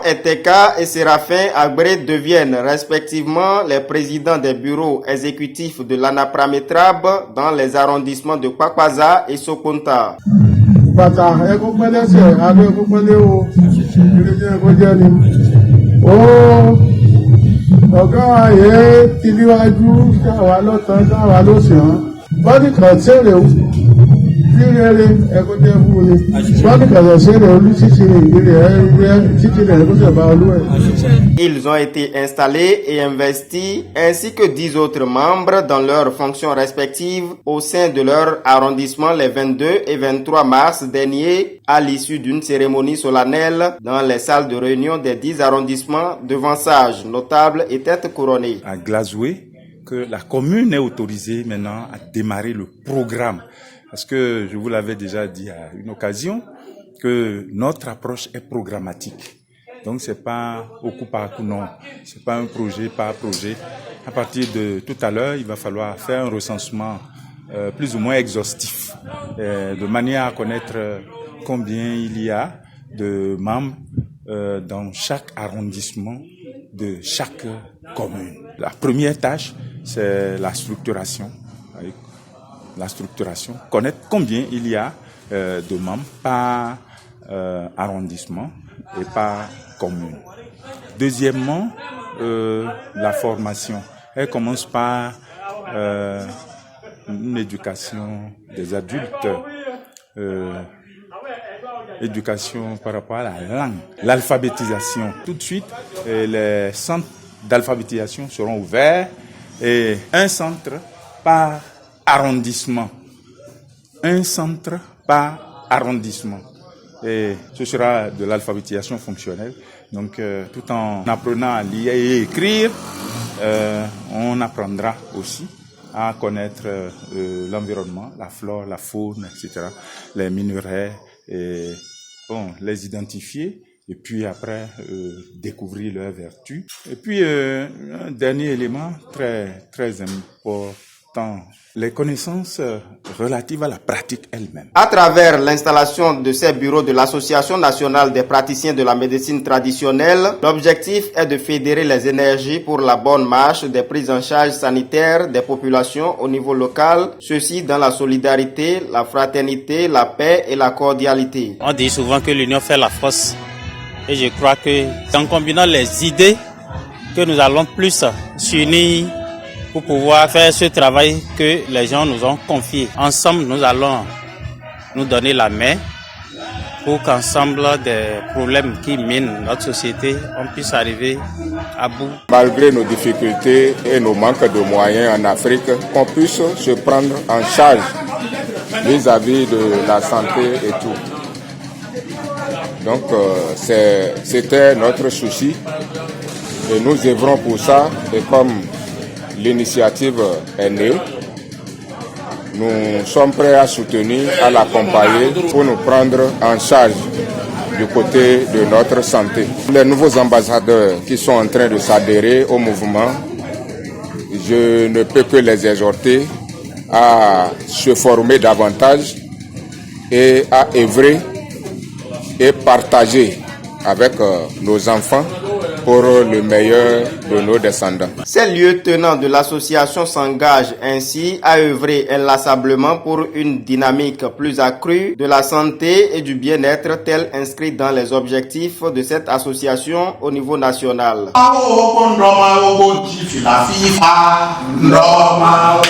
Eteka et Séraphin Agré deviennent respectivement les présidents des bureaux exécutifs de l'ANAPRAMETRAB dans les arrondissements de Kwakwaza et Sokonta. Ils ont été installés et investis ainsi que 10 autres membres dans leurs fonctions respectives au sein de leur arrondissement les 22 et 23 mars dernier à l'issue d'une cérémonie solennelle dans les salles de réunion des 10 arrondissements devant sages, notables et têtes couronnées. À Glazoué, que la commune est autorisée maintenant à démarrer le programme. Parce que je vous l'avais déjà dit à une occasion, que notre approche est programmatique. Donc c'est pas au coup par coup, non. C'est pas un projet par projet. À partir de tout à l'heure, il va falloir faire un recensement plus ou moins exhaustif, de manière à connaître combien il y a de membres dans chaque arrondissement de chaque commune. La première tâche, c'est la structuration. La structuration, connaître combien il y a de membres par arrondissement et par commune. Deuxièmement, la formation. Elle commence par une éducation des adultes, éducation par rapport à la langue, l'alphabétisation. Tout de suite, les centres d'alphabétisation seront ouverts et un centre par arrondissement. Un centre par arrondissement. Et ce sera de l'alphabétisation fonctionnelle. Donc, tout en apprenant à lire et écrire, on apprendra aussi à connaître l'environnement, la flore, la faune, etc., les minerais, et bon, les identifier. Et puis après, découvrir leurs vertus. Et puis, un dernier élément très, très important, les connaissances relatives à la pratique elle-même. À travers l'installation de ces bureaux de l'Association nationale des praticiens de la médecine traditionnelle, l'objectif est de fédérer les énergies pour la bonne marche des prises en charge sanitaires des populations au niveau local, ceci dans la solidarité, la fraternité, la paix et la cordialité. On dit souvent que l'union fait la force. Et je crois que en combinant les idées, que nous allons plus s'unir pour pouvoir faire ce travail que les gens nous ont confié. Ensemble, nous allons nous donner la main pour qu'ensemble des problèmes qui minent notre société, on puisse arriver à bout. Malgré nos difficultés et nos manques de moyens en Afrique, qu'on puisse se prendre en charge vis-à-vis de la santé et tout. Donc c'était notre souci et nous œuvrons pour ça. Et comme l'initiative est née, nous sommes prêts à soutenir, à l'accompagner pour nous prendre en charge du côté de notre santé. Les nouveaux ambassadeurs qui sont en train de s'adhérer au mouvement, je ne peux que les exhorter à se former davantage et à œuvrer et partager avec nos enfants pour le meilleur de nos descendants. Ces lieutenants de l'association s'engagent ainsi à œuvrer inlassablement pour une dynamique plus accrue de la santé et du bien-être tel inscrit dans les objectifs de cette association au niveau national. Ndoma